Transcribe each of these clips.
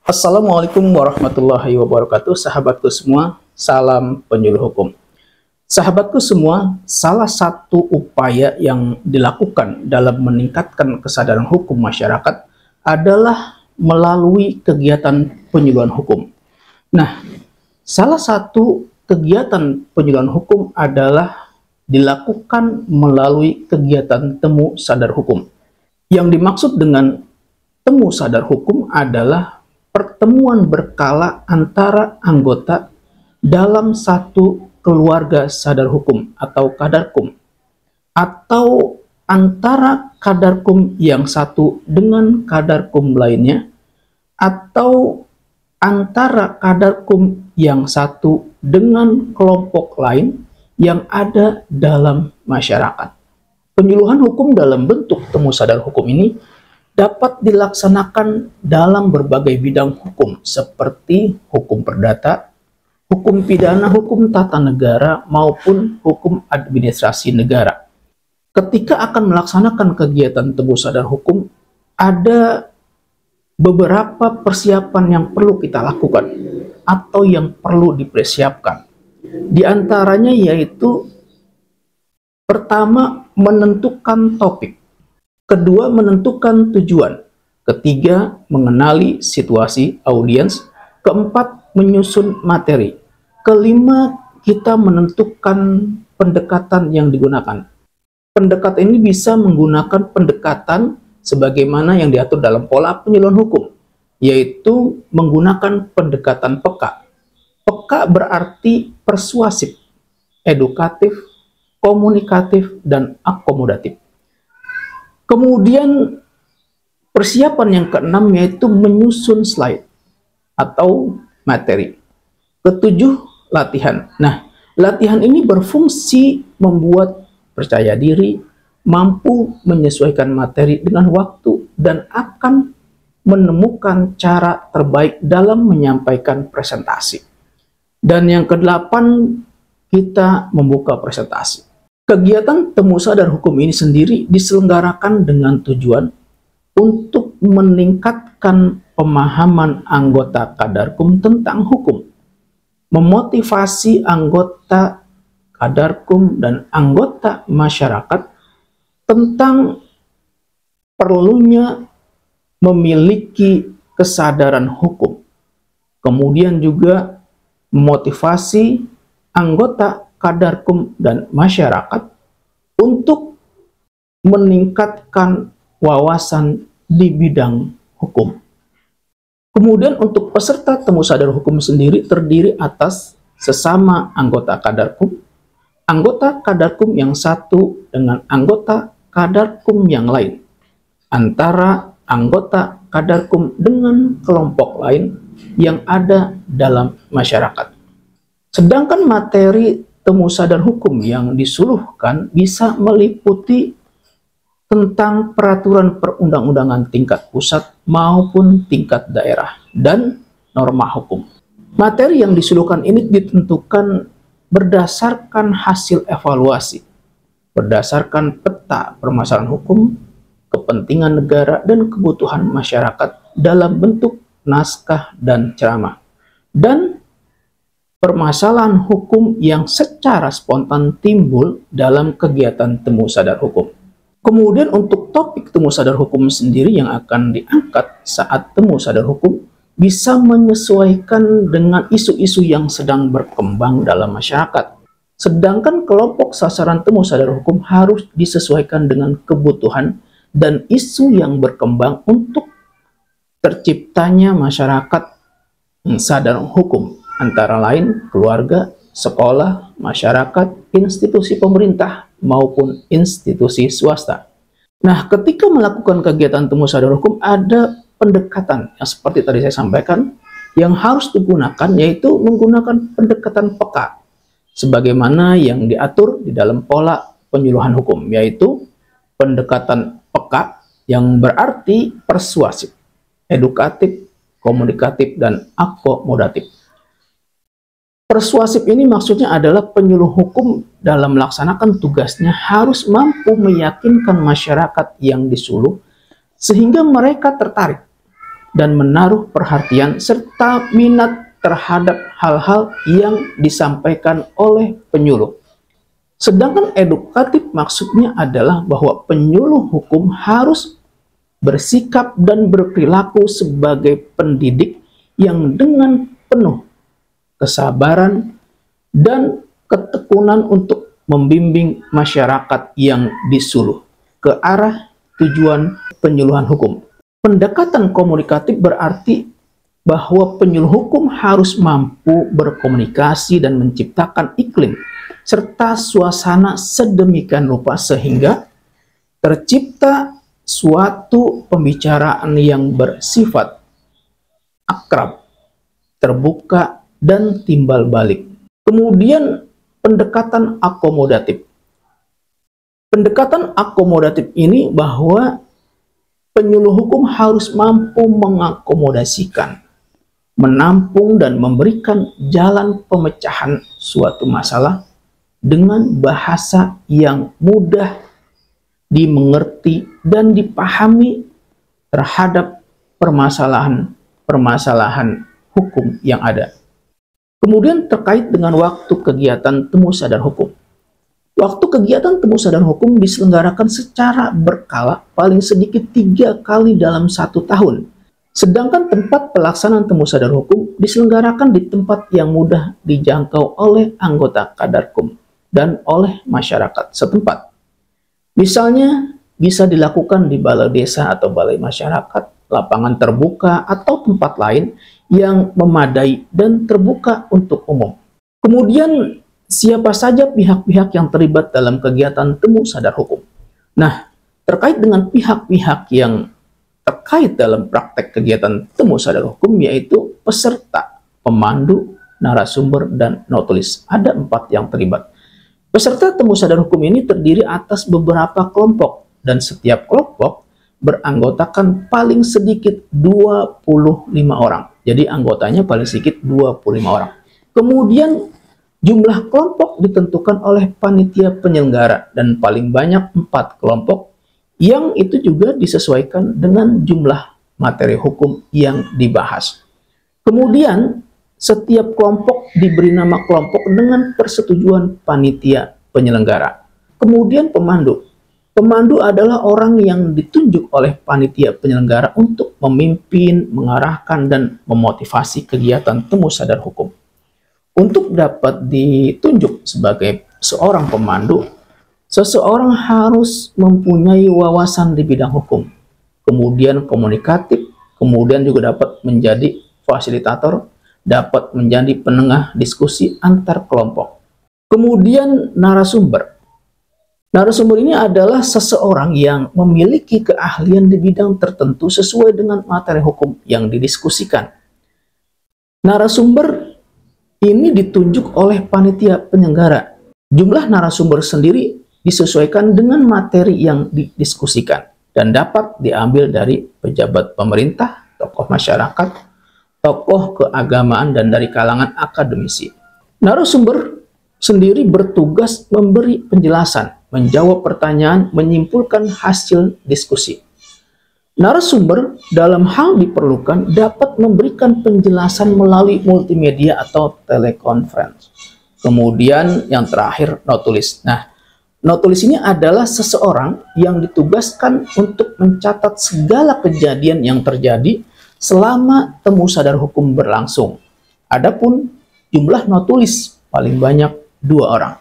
Assalamualaikum warahmatullahi wabarakatuh, sahabatku semua, salam penyuluh hukum. Sahabatku semua, salah satu upaya yang dilakukan dalam meningkatkan kesadaran hukum masyarakat adalah melalui kegiatan penyuluhan hukum. Nah, salah satu kegiatan penyuluhan hukum adalah dilakukan melalui kegiatan temu sadar hukum. Yang dimaksud dengan temu sadar hukum adalah pertemuan berkala antara anggota dalam satu keluarga sadar hukum atau kadarkum, atau antara kadarkum yang satu dengan kadarkum lainnya, atau antara kadarkum yang satu dengan kelompok lain yang ada dalam masyarakat. Penyuluhan hukum dalam bentuk temu sadar hukum ini dapat dilaksanakan dalam berbagai bidang hukum seperti hukum perdata, hukum pidana, hukum tata negara, maupun hukum administrasi negara. Ketika akan melaksanakan kegiatan temu sadar hukum, ada beberapa persiapan yang perlu kita lakukan atau yang perlu dipersiapkan. Di antaranya yaitu pertama, menentukan topik. Kedua, menentukan tujuan. Ketiga, mengenali situasi audiens. Keempat, menyusun materi. Kelima, kita menentukan pendekatan yang digunakan. Pendekatan ini bisa menggunakan pendekatan sebagaimana yang diatur dalam pola penyuluhan hukum, yaitu menggunakan pendekatan peka. Peka berarti persuasif, edukatif, komunikatif, dan akomodatif. Kemudian persiapan yang keenam yaitu menyusun slide atau materi. Ketujuh, latihan. Nah, latihan ini berfungsi membuat percaya diri, mampu menyesuaikan materi dengan waktu, dan akan menemukan cara terbaik dalam menyampaikan presentasi. Dan yang kedelapan, kita membuka presentasi. Kegiatan temu sadar hukum ini sendiri diselenggarakan dengan tujuan untuk meningkatkan pemahaman anggota kadarkum tentang hukum, memotivasi anggota kadarkum dan anggota masyarakat tentang perlunya memiliki kesadaran hukum, kemudian juga memotivasi anggota kadarkum dan masyarakat untuk meningkatkan wawasan di bidang hukum. Kemudian untuk peserta temu sadar hukum sendiri terdiri atas sesama anggota kadarkum, anggota kadarkum yang satu dengan anggota kadarkum yang lain, antara anggota kadarkum dengan kelompok lain yang ada dalam masyarakat. Sedangkan materi temu sadar hukum yang disuluhkan bisa meliputi tentang peraturan perundang-undangan tingkat pusat maupun tingkat daerah dan norma hukum. Materi yang disuluhkan ini ditentukan berdasarkan hasil evaluasi, berdasarkan peta permasalahan hukum, kepentingan negara, dan kebutuhan masyarakat dalam bentuk naskah dan ceramah, dan permasalahan hukum yang secara spontan timbul dalam kegiatan temu sadar hukum. Kemudian untuk topik temu sadar hukum sendiri yang akan diangkat saat temu sadar hukum bisa menyesuaikan dengan isu-isu yang sedang berkembang dalam masyarakat. Sedangkan kelompok sasaran temu sadar hukum harus disesuaikan dengan kebutuhan dan isu yang berkembang untuk terciptanya masyarakat sadar hukum, antara lain keluarga, sekolah, masyarakat, institusi pemerintah, maupun institusi swasta. Nah, ketika melakukan kegiatan temu sadar hukum, ada pendekatan yang seperti tadi saya sampaikan yang harus digunakan, yaitu menggunakan pendekatan peka sebagaimana yang diatur di dalam pola penyuluhan hukum, yaitu pendekatan peka yang berarti persuasif, edukatif, komunikatif, dan akomodatif. Persuasif ini maksudnya adalah penyuluh hukum dalam melaksanakan tugasnya harus mampu meyakinkan masyarakat yang disuluh sehingga mereka tertarik dan menaruh perhatian serta minat terhadap hal-hal yang disampaikan oleh penyuluh. Sedangkan edukatif maksudnya adalah bahwa penyuluh hukum harus bersikap dan berperilaku sebagai pendidik yang dengan penuh kesabaran dan ketekunan untuk membimbing masyarakat yang disuluh ke arah tujuan penyuluhan hukum. Pendekatan komunikatif berarti bahwa penyuluh hukum harus mampu berkomunikasi dan menciptakan iklim serta suasana sedemikian rupa sehingga tercipta suatu pembicaraan yang bersifat akrab, terbuka, dan timbal balik. Kemudian pendekatan akomodatif. Pendekatan akomodatif ini bahwa penyuluh hukum harus mampu mengakomodasikan, menampung dan memberikan jalan pemecahan suatu masalah dengan bahasa yang mudah dimengerti dan dipahami terhadap permasalahan hukum yang ada. Kemudian terkait dengan waktu kegiatan temu sadar hukum. Waktu kegiatan temu sadar hukum diselenggarakan secara berkala paling sedikit 3 kali dalam 1 tahun. Sedangkan tempat pelaksanaan temu sadar hukum diselenggarakan di tempat yang mudah dijangkau oleh anggota Kadarkum dan oleh masyarakat setempat. Misalnya bisa dilakukan di balai desa atau balai masyarakat, lapangan terbuka atau tempat lain yang memadai dan terbuka untuk umum. Kemudian siapa saja pihak-pihak yang terlibat dalam kegiatan temu sadar hukum. Nah, terkait dengan pihak-pihak yang terkait dalam praktek kegiatan temu sadar hukum yaitu peserta, pemandu, narasumber, dan notulis. Ada 4 yang terlibat. Peserta temu sadar hukum ini terdiri atas beberapa kelompok dan setiap kelompok beranggotakan paling sedikit 25 orang. Jadi anggotanya paling sedikit 25 orang. Kemudian jumlah kelompok ditentukan oleh panitia penyelenggara dan paling banyak 4 kelompok yang itu juga disesuaikan dengan jumlah materi hukum yang dibahas. Kemudian setiap kelompok diberi nama kelompok dengan persetujuan panitia penyelenggara. Kemudian pemandu. Pemandu adalah orang yang ditunjuk oleh panitia penyelenggara untuk memimpin, mengarahkan, dan memotivasi kegiatan temu sadar hukum. Untuk dapat ditunjuk sebagai seorang pemandu, seseorang harus mempunyai wawasan di bidang hukum, kemudian komunikatif, kemudian juga dapat menjadi fasilitator, dapat menjadi penengah diskusi antar kelompok. Kemudian narasumber. Narasumber ini adalah seseorang yang memiliki keahlian di bidang tertentu sesuai dengan materi hukum yang didiskusikan. Narasumber ini ditunjuk oleh panitia penyelenggara. Jumlah narasumber sendiri disesuaikan dengan materi yang didiskusikan dan dapat diambil dari pejabat pemerintah, tokoh masyarakat, tokoh keagamaan, dan dari kalangan akademisi. Narasumber sendiri bertugas memberi penjelasan, menjawab pertanyaan, menyimpulkan hasil diskusi. Narasumber dalam hal diperlukan dapat memberikan penjelasan melalui multimedia atau telekonferensi. Kemudian yang terakhir, notulis. Nah, notulis ini adalah seseorang yang ditugaskan untuk mencatat segala kejadian yang terjadi selama temu sadar hukum berlangsung. Adapun jumlah notulis paling banyak 2 orang.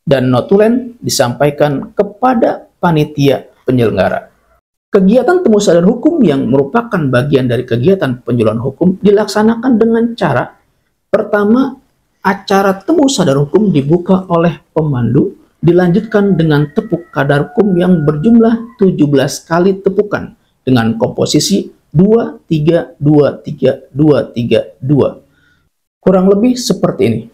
Dan notulen disampaikan kepada panitia penyelenggara. Kegiatan temu sadar hukum yang merupakan bagian dari kegiatan penyuluhan hukum dilaksanakan dengan cara pertama, acara temu sadar hukum dibuka oleh pemandu, dilanjutkan dengan tepuk kadarkum yang berjumlah 17 kali tepukan dengan komposisi 2-3-2-3-2-3-2. Kurang lebih seperti ini.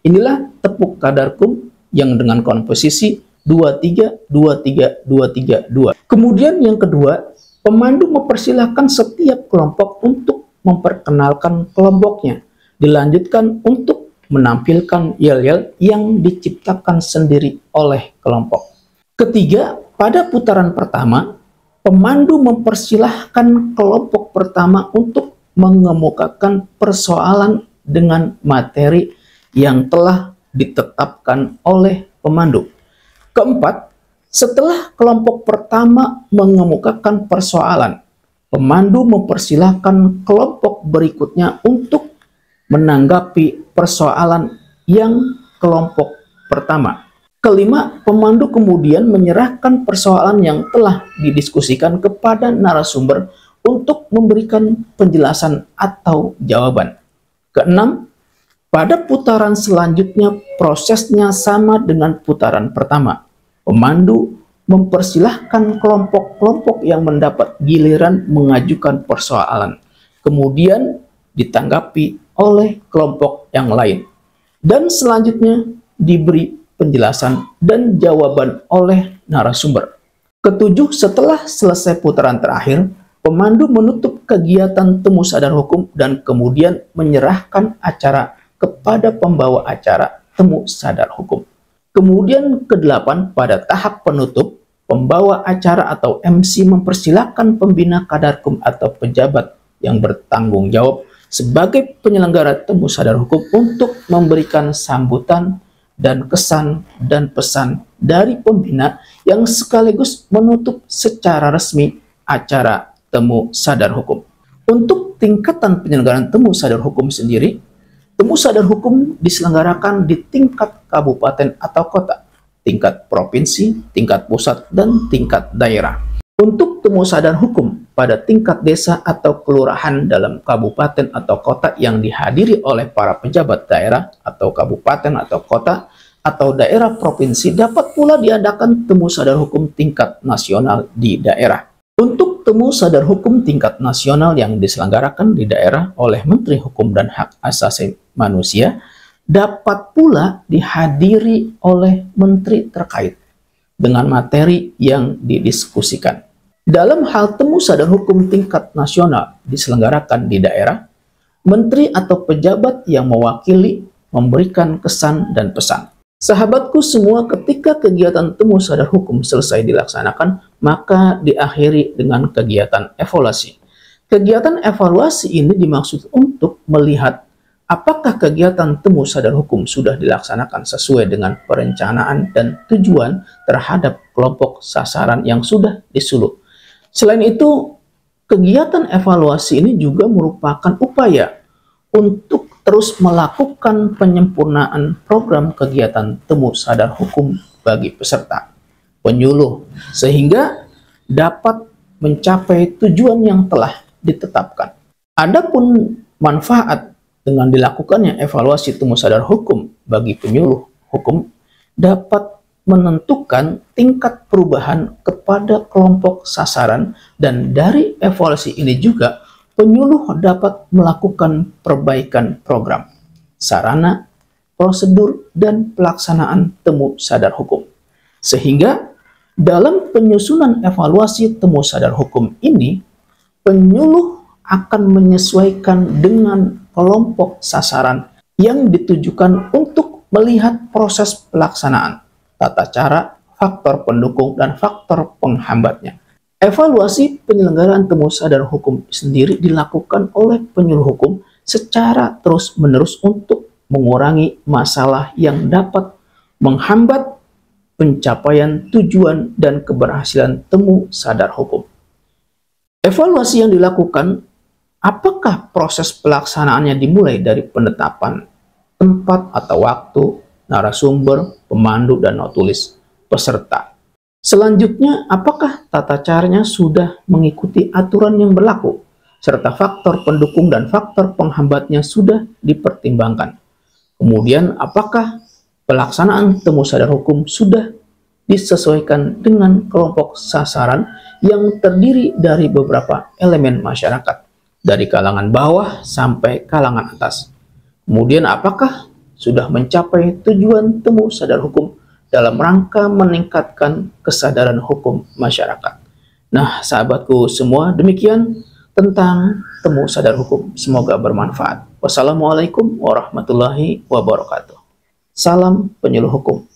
Inilah tepuk kadarkum yang dengan komposisi 2-3-2-3-2-3-2. Kemudian yang kedua, pemandu mempersilahkan setiap kelompok untuk memperkenalkan kelompoknya. Dilanjutkan untuk menampilkan yel-yel yang diciptakan sendiri oleh kelompok. Ketiga, pada putaran pertama, pemandu mempersilahkan kelompok pertama untuk mengemukakan persoalan dengan materi yang telah ditetapkan oleh pemandu. Keempat, setelah kelompok pertama mengemukakan persoalan, pemandu mempersilahkan kelompok berikutnya untuk menanggapi persoalan yang kelompok pertama. Kelima, pemandu kemudian menyerahkan persoalan yang telah didiskusikan kepada narasumber untuk memberikan penjelasan atau jawaban. Keenam, pada putaran selanjutnya prosesnya sama dengan putaran pertama. Pemandu mempersilahkan kelompok-kelompok yang mendapat giliran mengajukan persoalan, kemudian ditanggapi oleh kelompok yang lain, dan selanjutnya diberi penjelasan dan jawaban oleh narasumber. Ketujuh, setelah selesai putaran terakhir, pemandu menutup kegiatan temu sadar hukum dan kemudian menyerahkan acara kepada pembawa acara temu sadar hukum. Kemudian kedelapan, pada tahap penutup, pembawa acara atau MC mempersilahkan pembina kadarkum atau pejabat yang bertanggung jawab sebagai penyelenggara temu sadar hukum untuk memberikan sambutan dan kesan dan pesan dari pembina yang sekaligus menutup secara resmi acara temu sadar hukum. Untuk tingkatan penyelenggaraan temu sadar hukum sendiri, temu sadar hukum diselenggarakan di tingkat kabupaten atau kota, tingkat provinsi, tingkat pusat, dan tingkat daerah. Untuk temu sadar hukum pada tingkat desa atau kelurahan dalam kabupaten atau kota yang dihadiri oleh para pejabat daerah atau kabupaten atau kota atau daerah provinsi, dapat pula diadakan temu sadar hukum tingkat nasional di daerah. Untuk temu sadar hukum tingkat nasional yang diselenggarakan di daerah oleh Menteri Hukum dan Hak Asasi Manusia, dapat pula dihadiri oleh menteri terkait dengan materi yang didiskusikan. Dalam hal temu sadar hukum tingkat nasional diselenggarakan di daerah, menteri atau pejabat yang mewakili memberikan kesan dan pesan. Sahabatku semua, ketika kegiatan temu sadar hukum selesai dilaksanakan, maka diakhiri dengan kegiatan evaluasi. Kegiatan evaluasi ini dimaksud untuk melihat apakah kegiatan temu sadar hukum sudah dilaksanakan sesuai dengan perencanaan dan tujuan terhadap kelompok sasaran yang sudah disulut. Selain itu, kegiatan evaluasi ini juga merupakan upaya untuk terus melakukan penyempurnaan program kegiatan temu sadar hukum bagi peserta penyuluh, sehingga dapat mencapai tujuan yang telah ditetapkan. Adapun manfaat dengan dilakukannya evaluasi temu sadar hukum bagi penyuluh hukum dapat menentukan tingkat perubahan kepada kelompok sasaran, dan dari evaluasi ini juga penyuluh dapat melakukan perbaikan program, sarana, prosedur, dan pelaksanaan temu sadar hukum. Sehingga dalam penyusunan evaluasi temu sadar hukum ini, penyuluh akan menyesuaikan dengan kelompok sasaran yang ditujukan untuk melihat proses pelaksanaan, tata cara, faktor pendukung, dan faktor penghambatnya. Evaluasi penyelenggaraan temu sadar hukum sendiri dilakukan oleh penyuluh hukum secara terus-menerus untuk mengurangi masalah yang dapat menghambat pencapaian tujuan dan keberhasilan temu sadar hukum. Evaluasi yang dilakukan, apakah proses pelaksanaannya dimulai dari penetapan tempat atau waktu, narasumber, pemandu, dan notulis peserta. Selanjutnya, apakah tata caranya sudah mengikuti aturan yang berlaku, serta faktor pendukung dan faktor penghambatnya sudah dipertimbangkan. Kemudian, apakah pelaksanaan temu sadar hukum sudah disesuaikan dengan kelompok sasaran yang terdiri dari beberapa elemen masyarakat, dari kalangan bawah sampai kalangan atas. Kemudian, apakah sudah mencapai tujuan temu sadar hukum dalam rangka meningkatkan kesadaran hukum masyarakat. Nah, sahabatku semua, demikian tentang temu sadar hukum. Semoga bermanfaat. Wassalamualaikum warahmatullahi wabarakatuh. Salam penyuluh hukum.